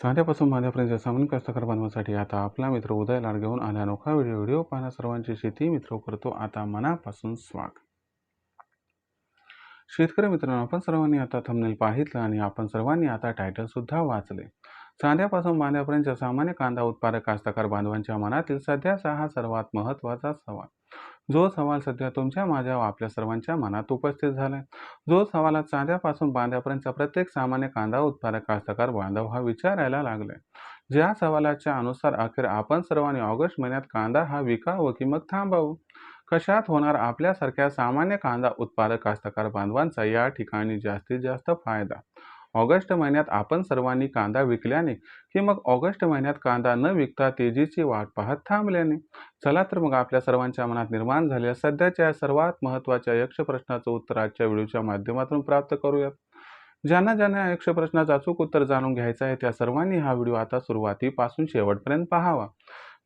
चांद्यापासून बांध्यापर्यंत सामान्य कास्तकार बांधवांसाठी आता आपला मित्र उदय लाड घेऊन आला अनोखा व्हिडिओ पाहणं सर्वांची शेती मित्र करतो आता मनापासून स्वागत. शेतकरी मित्रांनो, आपण सर्वांनी आता थंबनेल पाहितलं आणि आपण सर्वांनी आता टायटल सुद्धा वाचले. चांद्यापासून बांध्यापर्यंत सामान्य कांदा उत्पादक कास्तकार बांधवांच्या मनातील सध्याचा हा सर्वात महत्त्वाचा सवाल. जो सवाल सध्या तुमच्या माझ्या व आपल्या सर्वांच्या मनात उपस्थित झालाय. जो सवाल चांद्यापासून बांध्यापर्यंत प्रत्येक सामान्य कांदा उत्पादक कास्तकार बांधव हा विचारायला लागलाय. ज्या सवालाच्या अनुसार अखेर आपण सर्वांनी ऑगस्ट महिन्यात कांदा हा विकावं की मग थांबावं, कशात होणार आपल्यासारख्या सामान्य कांदा उत्पादक कास्तकार बांधवांचा या ठिकाणी जास्तीत जास्त फायदा. ऑगस्ट महिन्यात आपण सर्वांनी कांदा विकल्याने की मग ऑगस्ट महिन्यात कांदा न विकता तेजीची वाट पाहत थांबल्याने. चला तर मग आपल्या सर्वांच्या मनात निर्माण झालेल्या सध्याच्या सर्वात महत्त्वाच्या यक्ष प्रश्नाचं उत्तर आजच्या व्हिडिओच्या माध्यमातून प्राप्त करूयात. ज्यांना ज्यांना यक्ष प्रश्नाचं अचूक उत्तर जाणून घ्यायचं आहे त्या सर्वांनी हा व्हिडिओ आता सुरुवातीपासून शेवटपर्यंत पाहावा.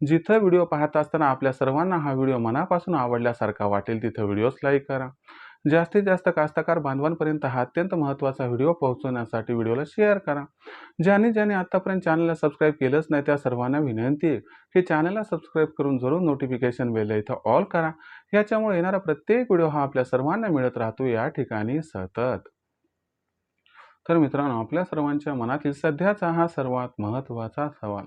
जिथं व्हिडिओ पाहत असताना आपल्या सर्वांना हा व्हिडिओ मनापासून आवडल्यासारखा वाटेल तिथं व्हिडिओस लाईक करा. जास्तीत जास्त कास्तकार बांधवांपर्यंत हा अत्यंत महत्त्वाचा व्हिडिओ पोहोचवण्यासाठी व्हिडिओला शेअर करा. ज्यांनी आतापर्यंत चॅनलला सबस्क्राईब केलंच नाही त्या सर्वांना विनंती आहे की चॅनलला सबस्क्राईब करून जरूर नोटिफिकेशन बेल इथं ऑल करा. याच्यामुळे येणारा प्रत्येक व्हिडिओ हा आपल्या सर्वांना मिळत राहतो या ठिकाणी सतत. तर मित्रांनो, आपल्या सर्वांच्या मनातील सध्याचा हा सर्वात महत्त्वाचा सवाल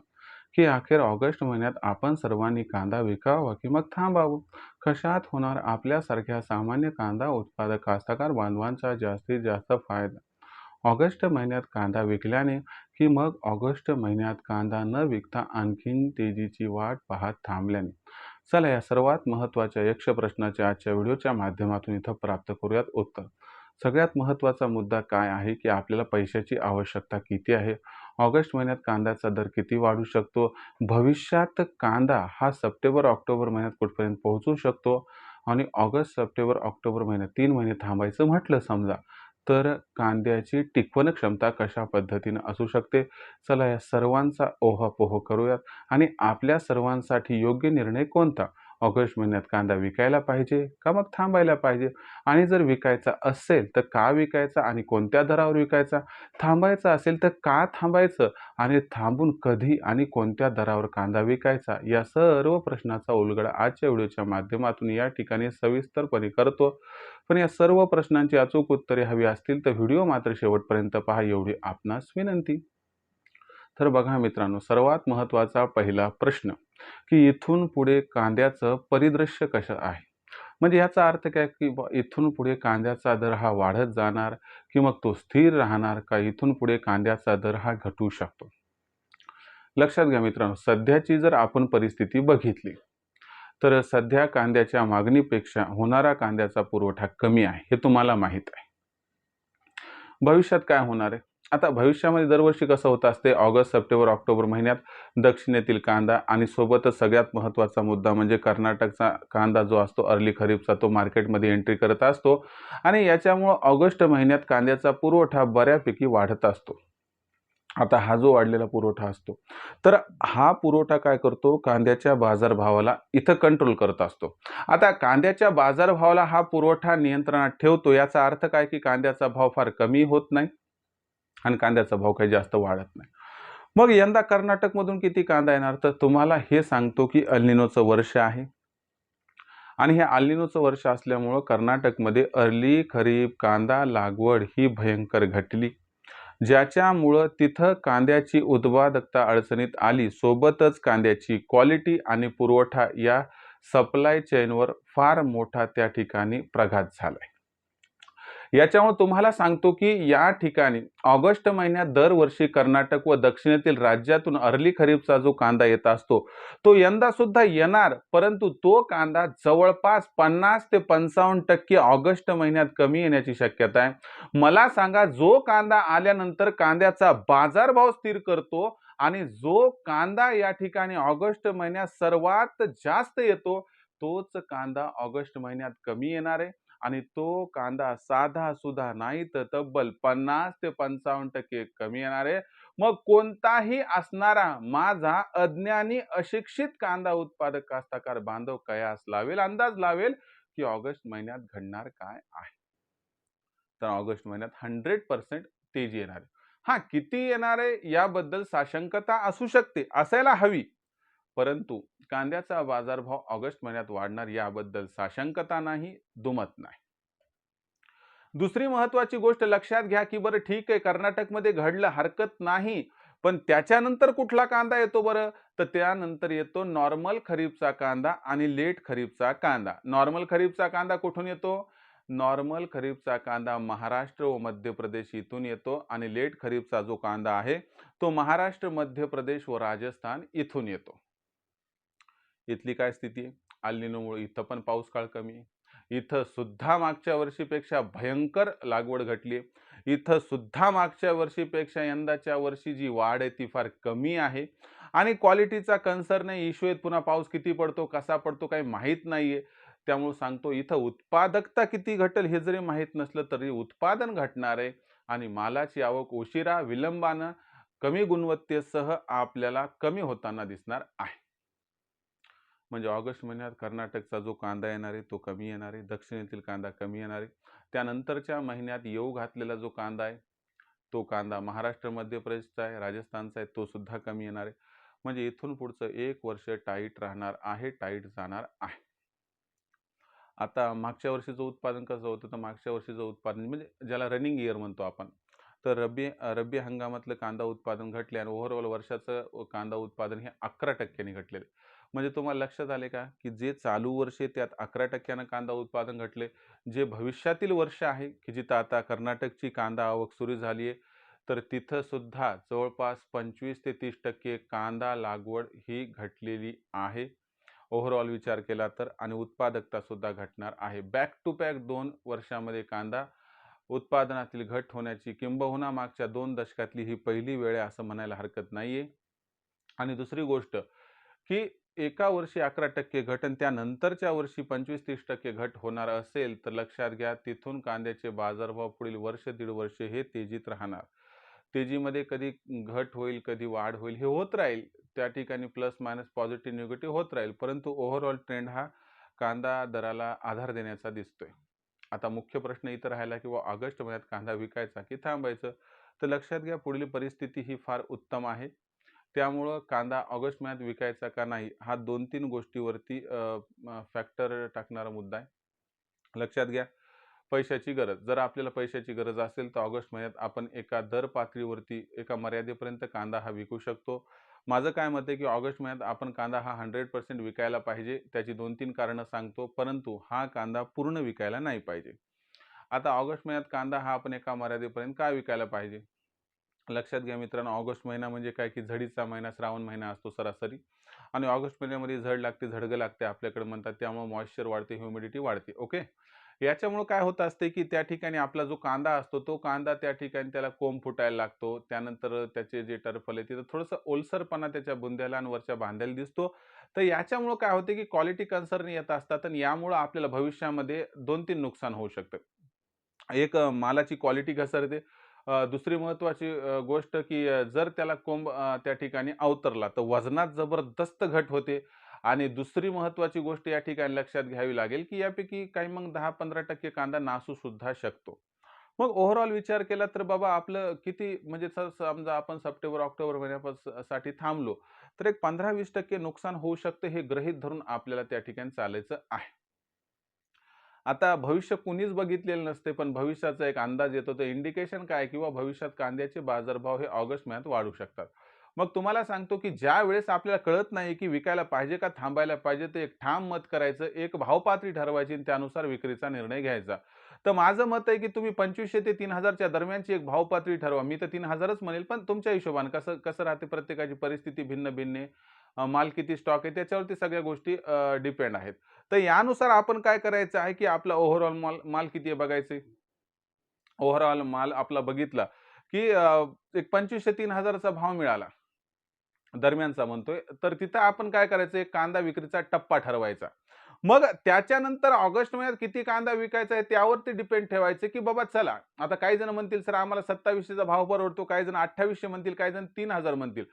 की अखेर ऑगस्ट महिन्यात आपण सर्वांनी कांदा विकावा की मग थांबावं, कशात होणार आपल्यासारख्या सामान्य कांदा उत्पादक कास्तकार बांधवांचा जास्तीत जास्त फायदा. ऑगस्ट महिन्यात कांदा विकल्याने की मग ऑगस्ट महिन्यात कांदा न विकता आणखीन तेजीची वाट पाहत थांबल्याने. चला या सर्वात महत्त्वाच्या यक्ष प्रश्नाचे आजच्या व्हिडिओच्या माध्यमातून इथं प्राप्त करूयात उत्तर. सगळ्यात महत्त्वाचा मुद्दा काय आहे की आपल्याला पैशाची आवश्यकता किती आहे, ऑगस्ट महिन्यात कांद्याचा दर किती वाढू शकतो, भविष्यात कांदा हा सप्टेंबर ऑक्टोबर महिन्यात कुठपर्यंत पोहोचू शकतो आणि ऑगस्ट सप्टेंबर ऑक्टोबर महिन्यात 3 महिने थांबायचं म्हटलं समजा तर कांद्याची टिकवण क्षमता कशा पद्धतीने असू शकते. चला या सर्वांचा ओहापोह करूयात आणि आपल्या सर्वांसाठी योग्य निर्णय कोणता, ऑगस्ट महिन्यात कांदा विकायला पाहिजे का मग थांबायला पाहिजे, आणि जर विकायचा असेल तर का विकायचा आणि कोणत्या दरावर विकायचा, थांबायचं असेल तर का थांबायचं आणि थांबून कधी आणि कोणत्या दरावर कांदा विकायचा, या सर्व प्रश्नाचा उलगडा आजच्या व्हिडिओच्या माध्यमातून या ठिकाणी सविस्तरपणे करतो. पण या सर्व प्रश्नांची अचूक उत्तरे हवी असतील तर व्हिडिओ मात्र शेवटपर्यंत पहा एवढी आपणास विनंती. तर बघा मित्रांनो, सर्वात महत्त्वाचा पहिला प्रश्न की इथून पुढे कांद्याचं परिदृश्य कसं आहे. म्हणजे याचा अर्थ काय की इथून पुढे कांद्याचा दर हा वाढत जाणार की मग तो स्थिर राहणार का इथून पुढे कांद्याचा दर हा घटू शकतो. लक्षात घ्या मित्रांनो, सध्याची जर आपण परिस्थिती बघितली तर सध्या कांद्याच्या मागणीपेक्षा होणारा कांद्याचा पुरवठा कमी आहे हे तुम्हाला माहीत आहे. भविष्यात काय होणार आहे, आता भविष्यामध्ये दरवर्षी कसं होत असते, ऑगस्ट सप्टेंबर ऑक्टोबर महिन्यात दक्षिणेतील कांदा आणि सोबतच सगळ्यात महत्त्वाचा मुद्दा म्हणजे कर्नाटकचा कांदा जो असतो अर्ली खरीपचा तो मार्केटमध्ये एंट्री करत असतो आणि याच्यामुळं ऑगस्ट महिन्यात कांद्याचा पुरवठा बऱ्यापैकी वाढत असतो. आता हा जो वाढलेला पुरवठा असतो तर हा पुरवठा काय करतो, कांद्याच्या बाजारभावाला इथं कंट्रोल करत असतो. आता कांद्याच्या बाजारभावाला हा पुरवठा नियंत्रणात ठेवतो, याचा अर्थ काय की कांद्याचा भाव फार कमी होत नाही आणि कांद्याचा भाव काही जास्त वाढत नाही. मग यंदा कर्नाटकमधून किती कांदा येणार, तर तुम्हाला हे सांगतो की अल्निनोचं वर्ष आहे आणि हे अल्निनोचं वर्ष असल्यामुळं कर्नाटकमध्ये अर्ली खरीप कांदा लागवड ही भयंकर घटली, ज्याच्यामुळं तिथं कांद्याची उत्पादकता अडचणीत आली. सोबतच कांद्याची क्वालिटी आणि पुरवठा या सप्लाय चेनवर फार मोठा त्या ठिकाणी प्रघात झालाय. याच्यामुळे तुम्हाला सांगतो की या ठिकाणी ऑगस्ट महिन्यात दरवर्षी कर्नाटक व दक्षिणेतील राज्यातून अर्ली खरीपचा जो कांदा येत असतो तो यंदा सुद्धा येणार, परंतु तो कांदा जवळपास 50 ते 55% ऑगस्ट महिन्यात कमी येण्याची शक्यता आहे. मला सांगा, जो कांदा आल्यानंतर कांद्याचा बाजारभाव स्थिर करतो आणि जो कांदा या ठिकाणी ऑगस्ट महिन्यात सर्वात जास्त येतो तोच कांदा ऑगस्ट महिन्यात कमी येणार आहे आणि तो कांदा साधा सुद्धा नाही तर तब्बल 50 ते 55% कमी येणार आहे. मग कोणताही असणारा माझा अज्ञानी अशिक्षित कांदा उत्पादक कास्तकार बांधव कयास लावेल, अंदाज लावेल की ऑगस्ट महिन्यात घडणार काय आहे. तर ऑगस्ट महिन्यात 100% तेजी येणार आहे. हां, किती येणार आहे याबद्दल साशंकता असू शकते, असायला हवी. परंतु कांद्याचा बाजारभाव ऑगस्ट महिन्यात वाढणार याबद्दल साशंकता नाही, दुमत नाही. दुसरी महत्त्वाची गोष्ट लक्षात घ्या, की बरं ठीक आहे कर्नाटकमध्ये घडलं हरकत नाही. पण त्याच्यानंतर कुठला कांदा येतो बरं? तर त्यानंतर येतो नॉर्मल खरीपचा कांदा आणि लेट खरीपचा कांदा. नॉर्मल खरीपचा कांदा कुठून येतो? नॉर्मल खरीपचा कांदा महाराष्ट्र व मध्य प्रदेश इथून येतो आणि लेट खरीपचा जो कांदा आहे, तो महाराष्ट्र, मध्य प्रदेश व राजस्थान इथून येतो. इथली काय स्थिती आहे? अल निनोमुळे इथं पण पाऊस काळ कमी आहे. इथं सुद्धा मागच्या वर्षीपेक्षा भयंकर लागवड घटली आहे. इथं सुद्धा मागच्या वर्षीपेक्षा यंदाच्या वर्षी जी वाढ आहे ती फार कमी आहे आणि क्वालिटीचा कन्सर्न आहे. इश्यू आहेत पुन्हा पाऊस किती पडतो, कसा पडतो काही माहीत नाहीये. त्यामुळे सांगतो इथं उत्पादकता किती घटेल हे जरी माहीत नसलं तरी उत्पादन घटणार आहे आणि मालाची आवक उशिरा, विलंबानं, कमी गुणवत्तेसह आपल्याला कमी होताना दिसणार आहे. म्हणजे ऑगस्ट महिन्यात कर्नाटकचा जो कांदा येणार आहे तो कमी येणार आहे, दक्षिणेतील कांदा कमी येणार आहे. त्यानंतरच्या महिन्यात येऊ घातलेला जो कांदा आहे तो कांदा महाराष्ट्र, मध्य प्रदेशचा आहे, राजस्थानचा आहे, तो सुद्धा कमी येणार आहे. म्हणजे इथून पुढचं 1 वर्ष टाईट राहणार आहे, टाईट जाणार आहे. आता मागच्या वर्षीचं उत्पादन कसं होतं? तर मागच्या वर्षीचं उत्पादन म्हणजे ज्याला रनिंग इयर म्हणतो आपण. तर रब्बी हंगामातलं कांदा उत्पादन घटले आणि ओव्हरऑल वर्षाचं कांदा उत्पादन हे 11% घटलेलं आहे. म्हणजे तुम्हाला लक्षात आले का, की जे चालू वर्ष आहे त्यात 11% कांदा उत्पादन घटले. जे भविष्यातील वर्ष आहे, की जिथं आता कर्नाटकची कांदा आवक सुरू झाली आहे, तर तिथं सुद्धा जवळपास 25 ते 30% कांदा लागवड ही घटलेली आहे. ओव्हरऑल विचार केला तर आणि उत्पादकता सुद्धा घटणार आहे. बॅक टू बॅक 2 वर्षामध्ये कांदा उत्पादनातील घट होण्याची किंबहुना मागच्या 2 दशकातली ही पहिली वेळ आहे असं म्हणायला हरकत नाहीये. आणि दुसरी गोष्ट, की एका वर्षी 11% घट आणि त्यानंतरच्या वर्षी 25-30% घट होणार असेल, तर लक्षात घ्या तिथून कांद्याचे बाजारभाव पुढील वर्ष, दीड वर्ष हे तेजीत राहणार. तेजीमध्ये कधी घट होईल, कधी वाढ होईल हे होत राहील. त्या ठिकाणी प्लस मायनस पॉझिटिव्ह निगेटिव्ह होत राहील. परंतु ओव्हरऑल ट्रेंड हा कांदा दराला आधार देण्याचा दिसतोय. आता मुख्य प्रश्न इथं राहिला की ऑगस्ट महिन्यात कांदा विकायचा की थांबायचं? तर लक्षात घ्या पुढील परिस्थिती ही फार उत्तम आहे. त्यामुळं कांदा ऑगस्ट महिन्यात विकायचा का नाही हा 2-3 गोष्टीवरती फॅक्टर टाकणारा मुद्दा आहे. लक्षात घ्या पैशाची गरज. जर आपल्याला पैशाची गरज असेल तर ऑगस्ट महिन्यात आपण एका दर पातळीवरती एका मर्यादेपर्यंत कांदा हा विकू शकतो. माझं काय मत आहे की ऑगस्ट महिन्यात आपण कांदा हा 100% विकायला पाहिजे. त्याची 2-3 कारणं सांगतो. परंतु हा कांदा पूर्ण विकायला नाही पाहिजे. आता ऑगस्ट महिन्यात कांदा हा आपण एका मर्यादेपर्यंत का विकायला पाहिजे? लक्षात घ्या मित्रांनो, ऑगस्ट महिना म्हणजे काय की झडीचा महिना, श्रावण महिना असतो सरासरी आणि ऑगस्ट महिन्यामध्ये झड लागते, झडगं लागते आपल्याकडे म्हणतात. त्यामुळे मॉइश्चर वाढते, ह्युमिडिटी वाढते. ओके. याच्यामुळं काय होत असते की त्या ठिकाणी आपला जो कांदा असतो तो कांदा त्या ठिकाणी त्याला कोंब फुटायला लागतो. त्यानंतर त्याचे जे टर्फल आहे तिथं थोडंसं ओलसरपणा त्याच्या बुंध्याला आणि वरच्या बांध्याला दिसतो. तर याच्यामुळं काय होते की क्वालिटी कन्सर्न येत असतात आणि यामुळं आपल्याला भविष्यामध्ये 2-3 नुकसान होऊ शकतं. एक मालाची क्वालिटी घसरते. दुसरी महत्त्वाची गोष्ट की जर त्याला कोंब त्या ठिकाणी अवतरला तर वजनात जबरदस्त घट होते आणि दुसरी महत्त्वाची गोष्ट या ठिकाणी लक्षात घ्यावी लागेल की यापैकी काही मग 10-15% कांदा नासू सुद्धा शकतो. मग ओव्हरऑल विचार केला तर बाबा आपलं किती म्हणजे समजा आपण सप्टेंबर, ऑक्टोबर साठी थांबलो, तर एक 15-20% नुकसान होऊ शकतं हे गृहीत धरून आपल्याला त्या ठिकाणी चालायचं आहे. आता भविष्य कुणीच बघितलेलं नसते, पण भविष्याचा एक अंदाज येतो. तर इंडिकेशन काय किंवा भविष्यात कांद्याचे बाजारभाव हे ऑगस्ट महिन्यात वाढू शकतात. मग तुम्हाला सांगतो, की ज्यावेळेस आपल्याला कळत नाही, की विकायला पाहिजे का थांबायला पाहिजे, तर एक ठाम मत करायचं, एक भावपातळी ठरवायची आणि त्यानुसार विक्रीचा निर्णय घ्यायचा. तर माझं मत आहे, की तुम्ही 2500 ते 3000 च्या दरम्यानची एक भावपातळी ठरवा. मी तर 3000च म्हणेल, पण तुमच्या हिशोबाने कसं कसं राहते प्रत्येकाची परिस्थिती भिन्न-भिन्न आहे. माल किती स्टॉक आहे त्याच्यावरती सगळ्या गोष्टी डिपेंड आहेत. तर यानुसार आपण काय करायचं आहे, की आपला ओव्हरऑल माल माल किती आहे बघायचे. ओव्हरऑल माल आपला बघितला, की एक 2500-3000 चा भाव मिळाला. दरम्यानचा म्हणतोय. तर तिथं आपण काय करायचं एक कांदा विक्रीचा टप्पा ठरवायचा. मग त्याच्यानंतर ऑगस्ट महिन्यात किती कांदा विकायचा आहे त्यावरती डिपेंड ठेवायचं, की बाबा चला आता काही जण म्हणतील सर आम्हाला 2700 चा भाव परवडतो, काही जण 2800 म्हणतील, काही जण 3000 म्हणतील.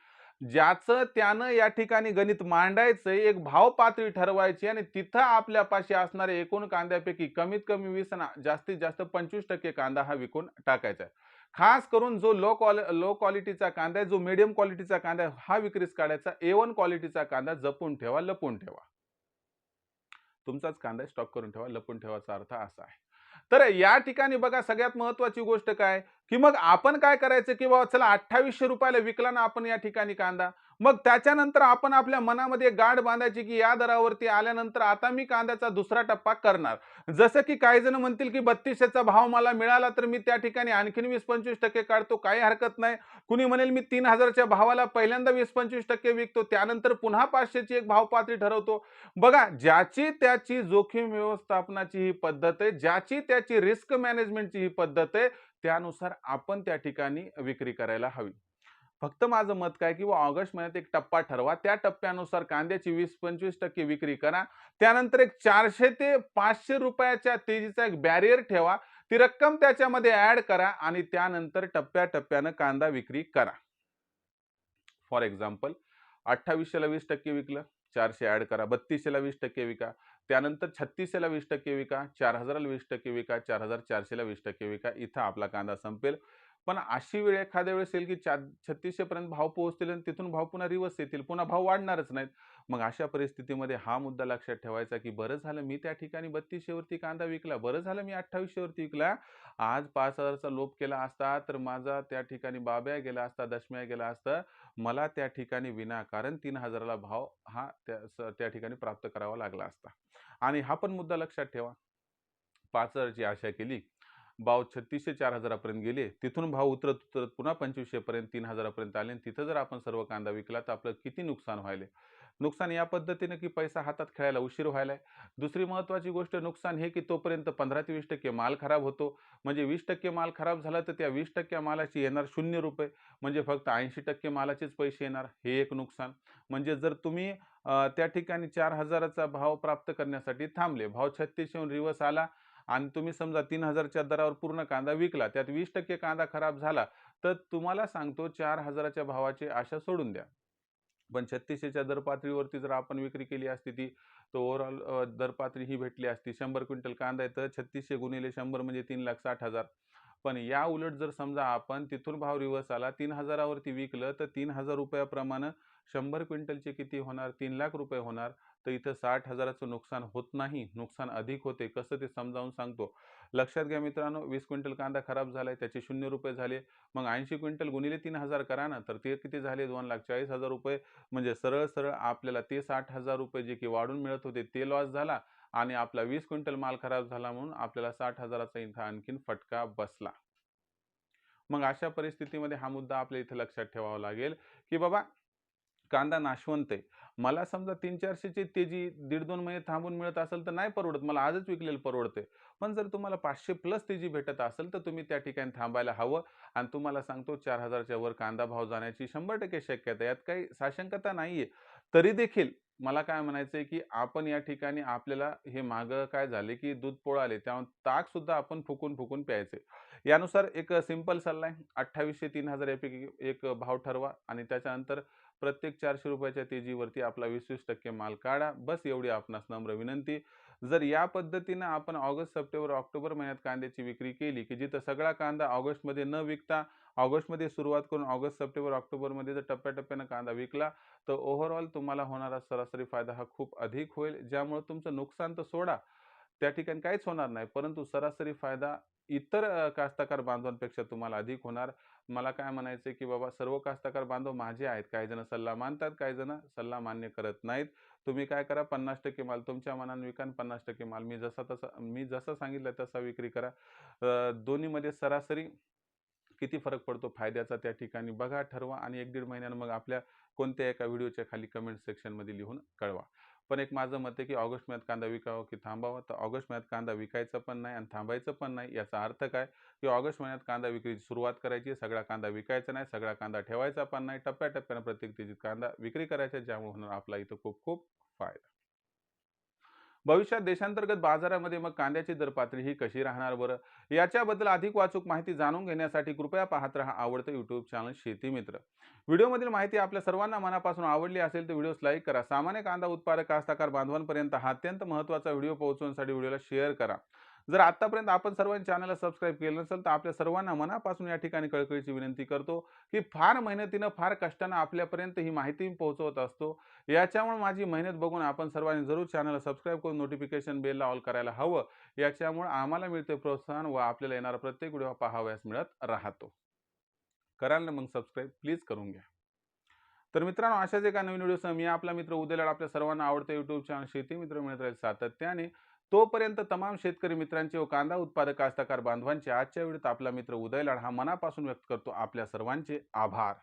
ज्याचं त्यानं या ठिकाणी गणित मांडायचं, एक भाव पातळी ठरवायची आणि तिथं आपल्यापाशी असणारे एकूण कांद्यापैकी कमीत कमी 20 आणि जास्तीत जास्त 25% कांदा हा विकून टाकायचा आहे. खास करून जो लो क्वालिटीचा कांदा आहे, जो मीडियम क्वालिटीचा कांदा आहे, हा विक्रीस काढायचा. A1 क्वालिटीचा कांदा जपून ठेवा, लपवून ठेवा. तुमचाच कांदा स्टॉक करून ठेवा, लपून ठेवाचा अर्थ असा आहे. तर या ठिकाणी बघा सगळ्यात महत्त्वाची गोष्ट काय, की मग आपण काय करायचं, की बाबा चला ₹2800 ला विकला ना आपण या ठिकाणी कांदा. मग त्याच्यानंतर आपण आपल्या मनामध्ये गाठ बांधायची, की या दरावरती आल्यानंतर आता मी कांद्याचा दुसरा टप्पा करणार. जसं की काही जण म्हणतील, की 3200 चा भाव मला मिळाला, तर मी त्या ठिकाणी आणखीन 20-25% काढतो, काही हरकत नाही. कुणी म्हणेल मी 3000 च्या भावाला पहिल्यांदा 20-25% विकतो, त्यानंतर पुन्हा 500 ची एक भाव पातळी ठरवतो. बघा, ज्याची त्याची जोखीम व्यवस्थापनाची ही पद्धत आहे, ज्याची त्याची रिस्क मॅनेजमेंटची ही पद्धत आहे, त्यानुसार आपण त्या ठिकाणी विक्री करायला हवी. फक्त माझं मत काय, की ऑगस्ट महिन्यात एक टप्पा ठरवा. त्या टप्प्यानुसार कांद्याची 20-25% विक्री करा. त्यानंतर एक 400 ते ₹500 तेजीचा एक बॅरियर ठेवा. ती रक्कम त्याच्यामध्ये ॲड करा आणि त्यानंतर टप्प्याटप्प्यानं कांदा विक्री करा. फॉर एक्झाम्पल 2800 ला 20% विकलं, 400 ॲड करा. 3200 ला 20% विका. त्यानंतर 3600 ला 20% विका. 4000 ला 20% विका. 4400 ला 20% विका. इथं आपला कांदा संपेल. पण अशी वेळ एखाद्या वेळेस येईल की 3600 पर्यंत भाव पोहोचतील आणि तिथून भाव पुन्हा रिव्हर्स येतील. पुन्हा भाव वाढणारच नाहीत. मग अशा परिस्थितीमध्ये हा मुद्दा लक्षात ठेवायचा, की बरं झालं मी त्या ठिकाणी 3200 वरती कांदा विकला. बरं झालं मी 2800 वरती विकला. आज 5000 चा लोप केला असता, तर माझा त्या ठिकाणी बाब्या गेला असता, दशम्या गेला असता. मला त्या ठिकाणी विनाकारण 3000 ला भाव हा त्या ठिकाणी प्राप्त करावा लागला असता. आणि हा पण मुद्दा लक्षात ठेवा. 5000 ची आशा केली. भाव 3600-4000 पर्यंत गेले. तिथून भाव उतरत-उतरत पुन्हा 2500 पर्यंत 3000 पर्यंत आले आणि तिथं जर आपण सर्व कांदा विकला तर आपलं किती नुकसान व्हायलंय. नुकसान या पद्धतीने की पैसा हातात खेळायला उशीर व्हायलाय. दुसरी महत्त्वाची गोष्ट नुकसान हे की तोपर्यंत 15 ते 20% माल खराब होतो. म्हणजे 20% माल खराब झाला तर त्या 20% मालाची येणार ₹0 म्हणजे फक्त 80% मालाचेच पैसे येणार. हे एक नुकसान. म्हणजे जर तुम्ही त्या ठिकाणी 4000 चा भाव प्राप्त करण्यासाठी थांबले. भाव 3600 हून रिव्हर्स आला आणि तुम्ही समजा 3000 च्या दरावर पूर्ण कांदा विकला. त्यात 20% कांदा खराब झाला, तर तुम्हाला सांगतो 4000 च्या भावाची आशा सोडून द्या. पण 3600 च्या दर पातळीवरती जर आपण विक्री केली असती ती, तर ओव्हरऑल दर पातळी ही भेटली असती. 100 क्विंटल कांदा आहे, तर 3600 गुणिले 100 म्हणजे 3,60,000. पण या उलट जर समजा आपण तिथून भाव रिव्हर्स आला, 3000 वरती विकलं, तर ₹3000 प्रमाणे 100 क्विंटलचे किती होणार? ₹3,00,000 होणार. तर इथं 60,000 चं नुकसान होत नाही, नुकसान अधिक होते. कसं ते समजावून सांगतो. लक्षात घ्या मित्रांनो, 20 क्विंटल कांदा खराब झालाय, त्याचे ₹0 झाले. मग 80 क्विंटल गुणिले 3000 करा ना, तर ते किती झाले? ₹2,40,000. म्हणजे सरळ-सरळ आपल्याला ते ₹60,000 जे की वाढून मिळत होते, ते लॉस झाला आणि आपला 20 क्विंटल माल खराब झाला म्हणून आपल्याला 60,000 चा इथं आणखीन फटका बसला. मग अशा परिस्थितीमध्ये हा मुद्दा आपल्या इथे लक्षात ठेवावा लागेल, की बाबा कांदा नाशवंत आहे. मला समजा 300-400 ची तेजी 1.5-2 महिने थांबून मिळत असेल तर नाही परवडत. मला आजच विकलेलं परवडते. पण जर तुम्हाला 500 प्लस तेजी भेटत असेल तर तुम्ही त्या ठिकाणी थांबायला हवं आणि तुम्हाला सांगतो 4000 च्या वर कांदा भाव जाण्याची 100% शक्यता आहे. यात काही साशंकता नाहीये. तरी देखील मला काय म्हणायचंय, की आपण या ठिकाणी आपल्याला हे मागं काय झाले, की दूध पोळाले त्यामुळे ताक सुद्धा आपण फुकून-फुकून प्यायचे. यानुसार एक सिंपल सल्ला आहे. 2800-3000 यापैकी एक भाव ठरवा आणि त्याच्यानंतर प्रत्येक ₹400 च्या तेजीवरती आपला 20-20% माल काढा. बस एवढी आपणास नम्र विनंती. जर या पद्धतीनं आपण ऑगस्ट, सप्टेंबर, ऑक्टोबर महिन्यात कांद्याची विक्री केली, की जिथं सगळा कांदा ऑगस्टमध्ये न विकता ऑगस्टमध्ये सुरुवात करून ऑगस्ट, सप्टेंबर, ऑक्टोबरमध्ये जर टप्प्याटप्प्यानं कांदा विकला, तर ओव्हरऑल तुम्हाला होणारा सरासरी फायदा हा खूप अधिक होईल. ज्यामुळे तुमचं नुकसान तर सोडा, त्या ठिकाणी काहीच होणार नाही. परंतु सरासरी फायदा इतर कास्तकार बांधवांपेक्षा तुम्हाला अधिक होणार. मला काय म्हणायचंय, की बाबा सर्व कास्तकार बांधव माझे आहेत. काही जण सल्ला मानतात, काही जण सल्ला मान्य करत नाहीत. तुम्ही काय करा 50% माल तुमच्या मनाने विका आणि 50% माल मी जसा सांगितलं तसा विक्री करा. दोन्हीमध्ये सरासरी किती फरक पडतो फायद्याचा त्या ठिकाणी बघा, ठरवा आणि 1-1.5 महिन्यानं मग आपल्या कोणत्या एका व्हिडिओच्या खाली कमेंट सेक्शनमध्ये लिहून कळवा. पण एक माझं मत आहे, की ऑगस्ट महिन्यात कांदा विकावा की थांबावा? तर ऑगस्ट महिन्यात कांदा विकायचा पण नाही आणि थांबायचं पण नाही. याचा अर्थ काय? की ऑगस्ट महिन्यात कांदा विक्रीची सुरुवात करायची. सगळा कांदा विकायचा नाही, सगळा कांदा ठेवायचा पण नाही. टप्प्याटप्प्यानं प्रत्येक तेजीत कांदा विक्री करायचा, ज्यामुळे होणार आपला इथं खूप खूप फायदा. भविष्यात देशांतर्गत बाजारामध्ये मग कांद्याची दर पातळी ही कशी राहणार बरं? याच्याबद्दल अधिक वाचूक माहिती जाणून घेण्यासाठी कृपया पाहत रहा आवडतं यूट्यूब चॅनल शेती मित्र. व्हिडिओमधील माहिती आपल्या सर्वांना मनापासून आवडली असेल तर व्हिडिओस लाईक करा. सामान्य कांदा उत्पादक कास्तकार बांधवांपर्यंत हा अत्यंत महत्त्वाचा व्हिडिओ पोहोचवण्यासाठी व्हिडिओला शेअर करा. जर आत्तापर्यंत आपण सर्वांनी चॅनलला सबस्क्राईब केलं नसेल, तर आपल्या सर्वांना मनापासून या ठिकाणी कळकळीची विनंती करतो, की फार मेहनतीनं, फार कष्टानं आपल्यापर्यंत ही माहिती पोहोचवत असतो. याच्यामुळे माझी मेहनत बघून आपण सर्वांनी जरूर चॅनलला सबस्क्राईब करून नोटिफिकेशन बेलला ऑल करायला हवं. याच्यामुळे आम्हाला मिळते प्रोत्साहन व आपल्याला येणारा प्रत्येक व्हिडिओ पाहावयास मिळत राहतो. कराल ना मग सबस्क्राईब? प्लीज करून घ्या. तर मित्रांनो, अशाच एका नवीन व्हिडिओसह मी आपला मित्र उदय लाड आपल्या सर्वांना आवडतं यूट्यूब चॅनल शेती मित्र मिळत राहील सातत्याने. तोपर्यंत तमाम शेतकरी मित्रांचे व कांदा उत्पादक कास्तकार बांधवांचे आजच्या व्हिडिओत आपला मित्र उदय लाड हा मनापासून व्यक्त करतो आपल्या सर्वांचे आभार.